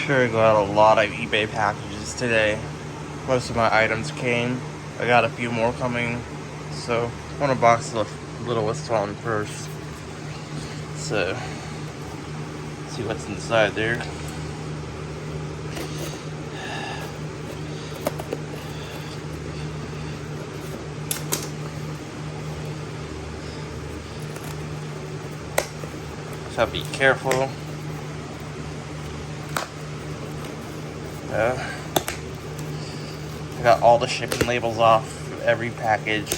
Sure got a lot of eBay packages today. Most of my items came. I got a few more coming. So I want to box the littlest one first. So see what's inside there. So be careful. I got all the shipping labels off of every package.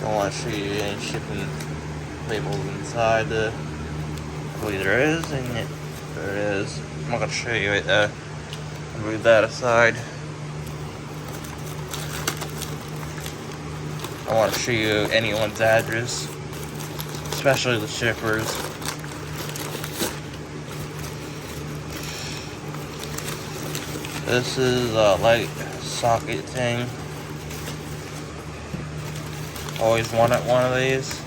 Don't want to show you any shipping labels inside. I believe there is, and there it is. I'm not going to show you it though. I'll move that aside. I want to show you anyone's address, especially the shippers. This is a light socket thing. Always wanted one of these.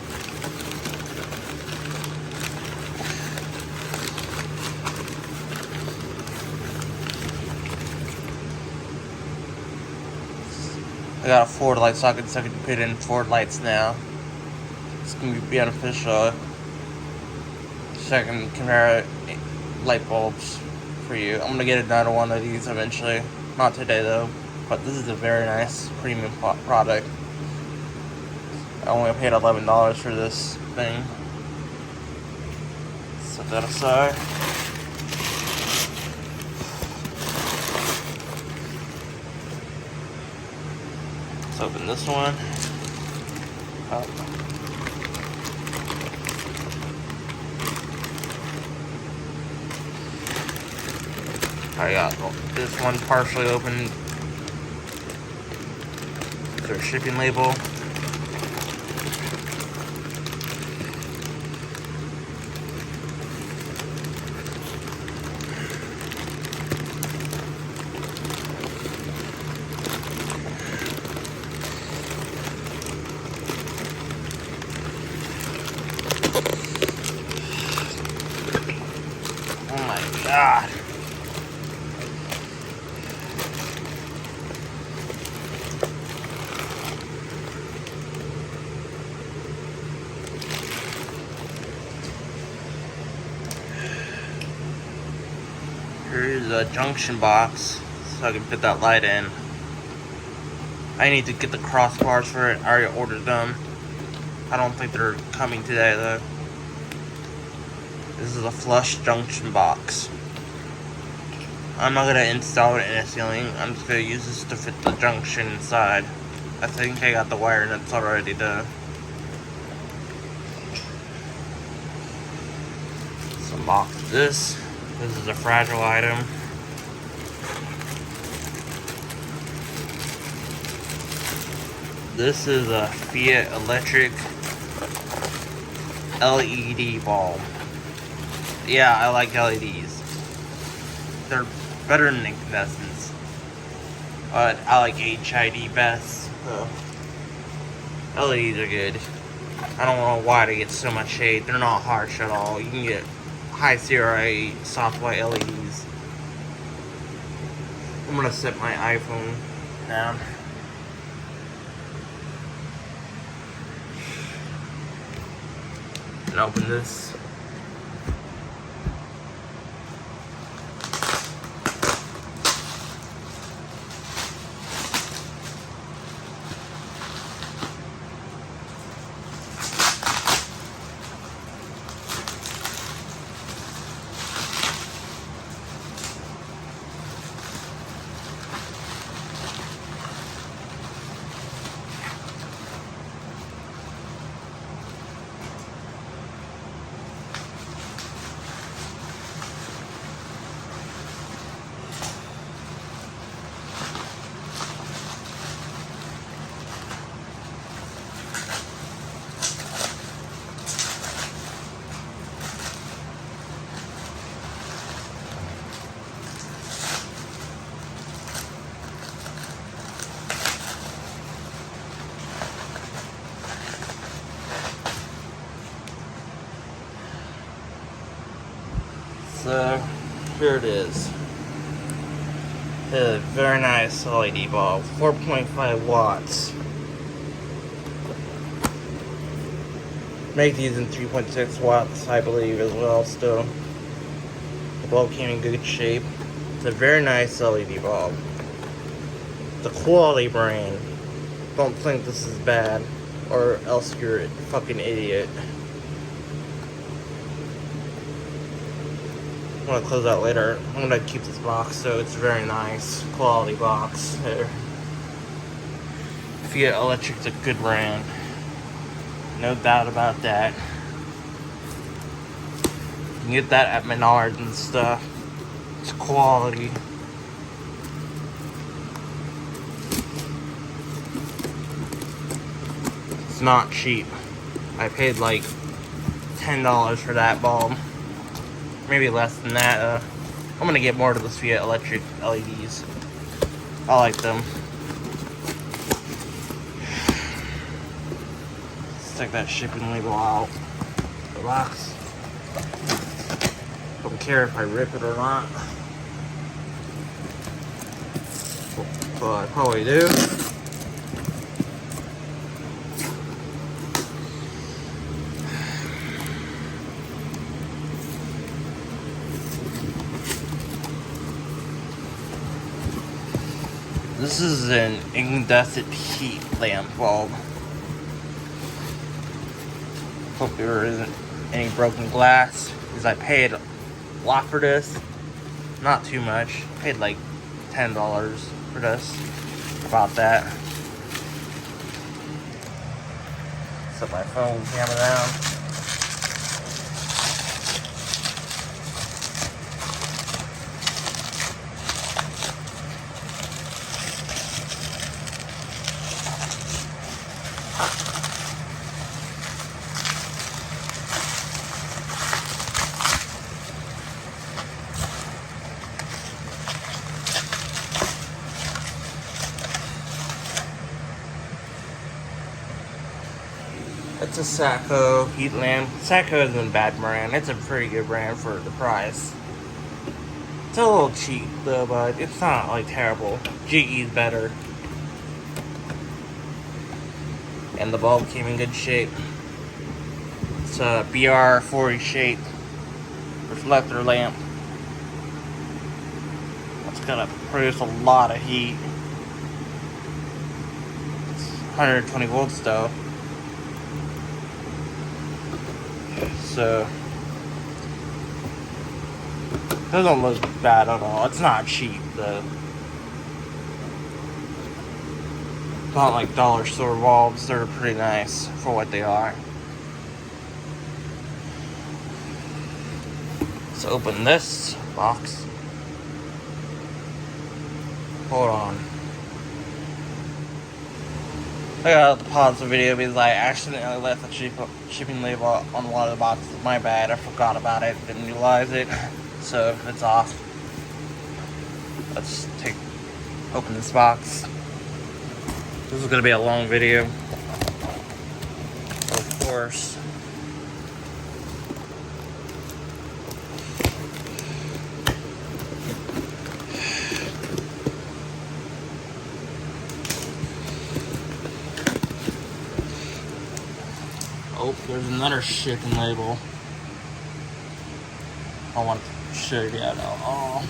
I got a forward light socket so I can put in forward lights now. It's going to be beneficial. So I can compare light bulbs for you. I'm going to get another one of these eventually. Not today though. But this is a very nice premium product. I only paid $11 for this thing. Set that aside. Let's open this one up. I got this one partially open. Their shipping label. Oh my God. Here's a junction box so I can fit that light in. I need to get the crossbars for it. I already ordered them. I don't think they're coming today though. This is a flush junction box. I'm not gonna install it in a ceiling. I'm just gonna use this to fit the junction inside. I think I got the wire nuts already done. So box this. This is a fragile item. This is a Fiat electric LED bulb. Yeah, I like LEDs. They're better than incandescents. But I like HID best. So LEDs are good. I don't know why they get so much shade. They're not harsh at all. You can get high CRA soft white LEDs. I'm gonna set my iPhone down. And open this. So, here it is. It's a very nice LED bulb, 4.5 watts. Make these in 3.6 watts, I believe, as well, still. The bulb came in good shape. It's a very nice LED bulb. It's a quality brand. Don't think this is bad, or else you're a fucking idiot. I'm gonna close that later. I'm gonna keep this box, so it's a very nice quality box there. Fiat Electric's a good brand. No doubt about that. You can get that at Menards and stuff. It's quality. It's not cheap. I paid like $10 for that bulb. Maybe less than that. I'm gonna get more to the Fiat Electric LEDs. I like them. Let's take that shipping label out the box. Don't care if I rip it or not. Well, I probably do. This is an incandescent heat lamp bulb. Hope there isn't any broken glass, because I paid a lot for this. Not too much. I paid like $10 for this. About that. Set my phone camera down. It's a Sacco heat lamp. Sacco isn't a bad brand. It's a pretty good brand for the price. It's a little cheap though, but it's not like terrible. GE's better. And the bulb came in good shape. It's a BR40 shape reflector lamp. It's gonna produce a lot of heat. It's 120 volts though. So, it doesn't look bad at all. It's not cheap though. Not like dollar store bulbs. They're pretty nice for what they are. Let's open this box. Hold on. I got to pause the video because I accidentally left the shipping label on a lot of the boxes. My bad, I forgot about it, didn't realize it. So, it's off. Let's open this box. This is going to be a long video. Of course. Oh, there's another shipping label. I want to show you that. Oh.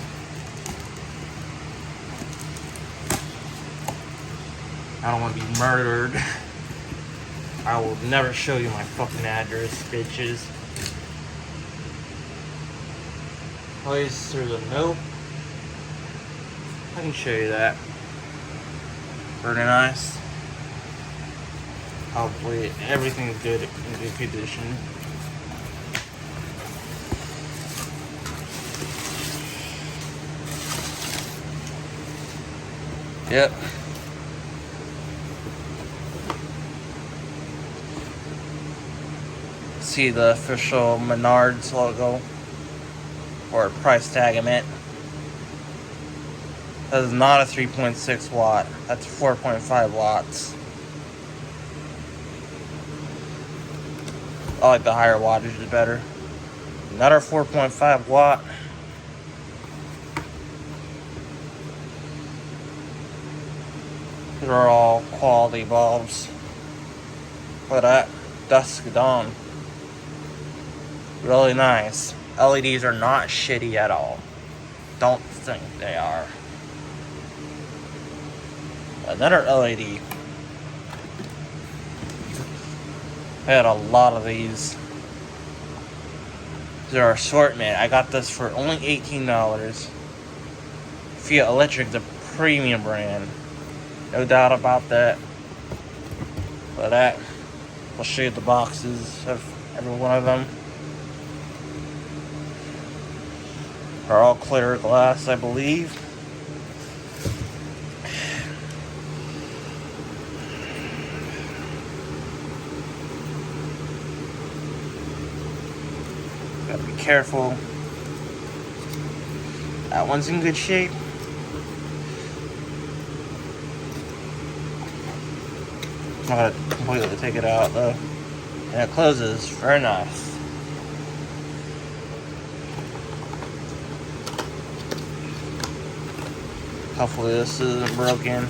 I don't want to be murdered. I will never show you my fucking address, bitches. Place through the note. I can show you that. Pretty nice. Hopefully everything's good in good condition. Yep. See the official Menards logo or price tag I meant. That is not a 3.6 watt. That's 4.5 watts. I like the higher wattage is better. Another 4.5 watt. They're all quality bulbs. Look at that. Dusk Dawn. Really nice. LEDs are not shitty at all. Don't think they are. Another LED. I had a lot of these. Their assortment. I got this for only $18. Fiat Electric's a premium brand. No doubt about that. But that, I'll show you the boxes of every one of them. Are all clear glass, I believe. Gotta be careful. That one's in good shape. I'm gonna completely take it out though. And it closes very nice. Hopefully this isn't broken.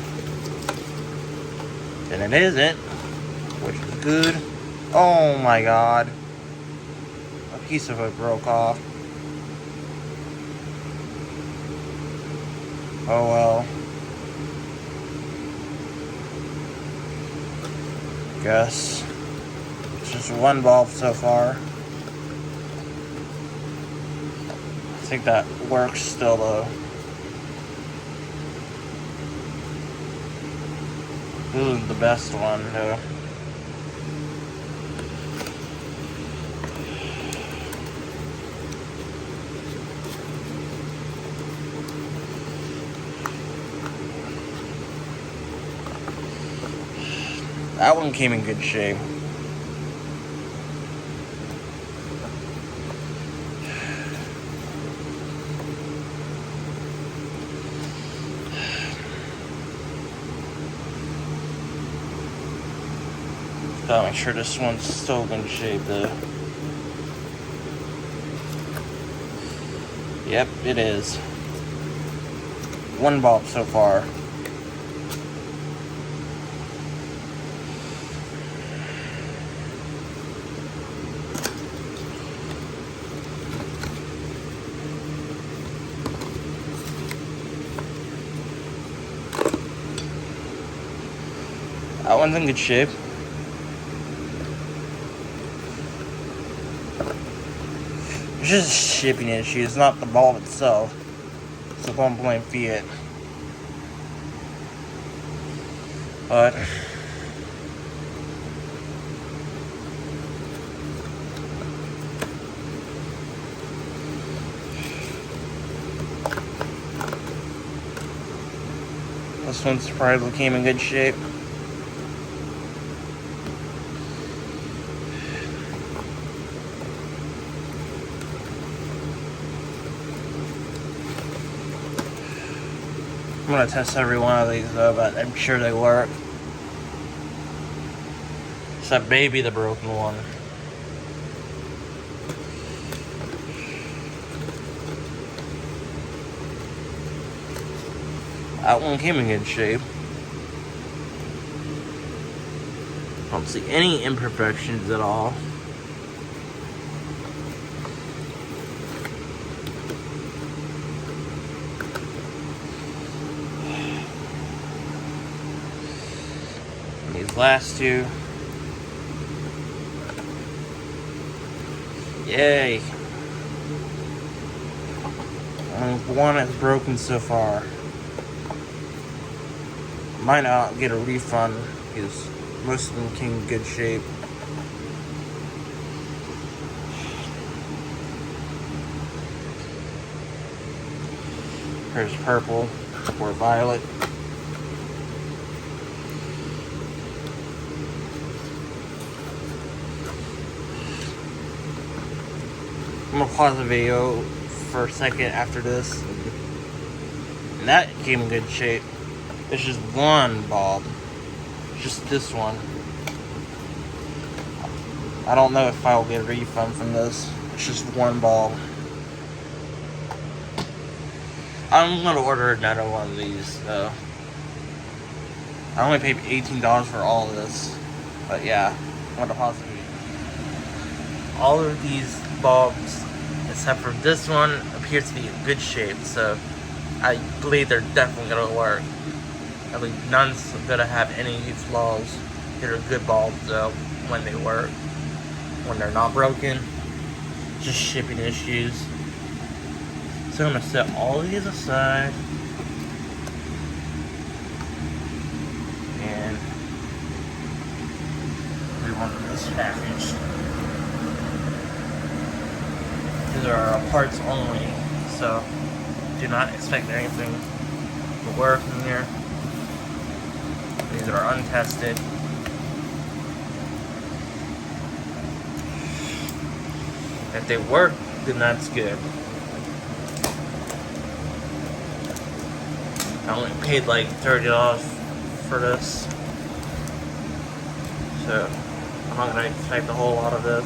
And it isn't, which is good. Oh my god. A piece of it broke off. Oh well. Guess it's just one bulb so far. I think that works still though. This is the best one though. That one came in good shape. Gotta make sure this one's still in good shape though. Yep, it is. One bulb so far. That one's in good shape. It's just a shipping issue, it's not the bulb itself. So don't blame Fiat. But this one surprisingly came in good shape. I'm gonna test every one of these though, but I'm sure they work. Except maybe the broken one. That one came in good shape. Don't see any imperfections at all. These last two. Yay. Only one is broken so far. Might not get a refund because most of them came in good shape. Here's purple or violet. I'm gonna pause the video for a second after this. And that came in good shape. It's just one bulb. Just this one. I don't know if I'll get a refund from this. It's just one bulb. I'm gonna order another one of these though. I only paid $18 for all of this. But yeah, what a positive. All of these bulbs, except for this one, appears to be in good shape. So I believe they're definitely gonna work. I believe none's gonna have any flaws. They're good bulbs though when they work. When they're not broken, just shipping issues. So I'm gonna set all of these aside. And we want this package. These are parts only, so do not expect anything to work in here. These are untested. If they work, then that's good. I only paid like $30 for this, so I'm not gonna expect a whole lot of this.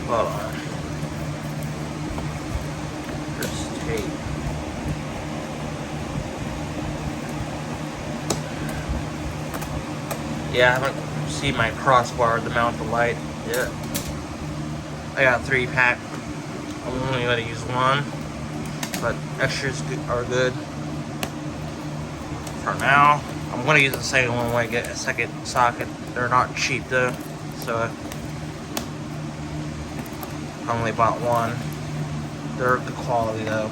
Hold on. Just tape. Yeah, I haven't seen my crossbar to mount the light yet. I got a 3-pack. I'm only going to use one, but extras are good. For now, I'm going to use the second one when I get a second socket. They're not cheap though, so I only bought one. They're good quality though.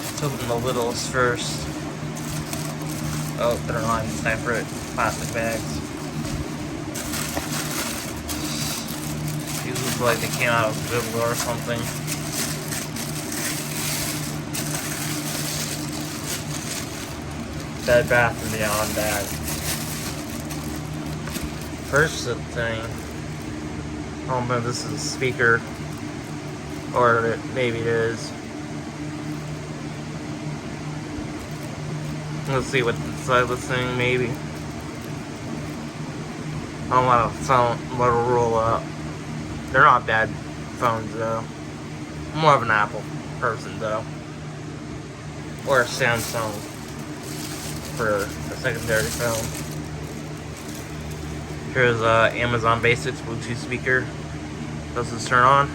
Let's open the littles first. Oh, they're not in separate plastic bags. These look like they came out of Goodwill or something. Bed Bath & Beyond bag. First thing, I don't know if this is a speaker, or maybe it is. Let's see what's inside this thing, maybe. I don't want a phone, let it roll up. They're not bad phones though. I'm more of an Apple person though. Or a Samsung for a secondary phone. Here's Amazon Basics Bluetooth speaker. Does this turn on?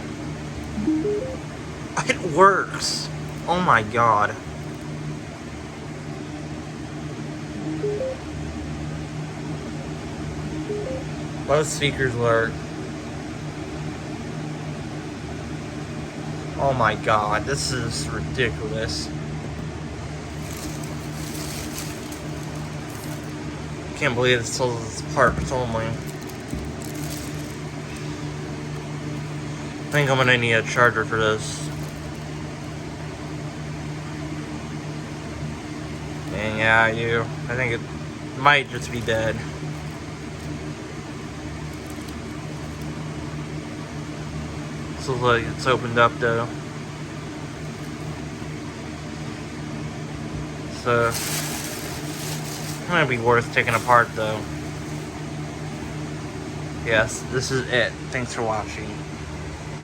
It works! Oh my god. Both speakers work. Oh my god, this is ridiculous. Can't believe it sells this parts only. I think I'm gonna need a charger for this. And yeah, I do. I think it might just be dead. This looks like it's opened up though. So it might be worth taking apart though. Yes, this is it. Thanks for watching.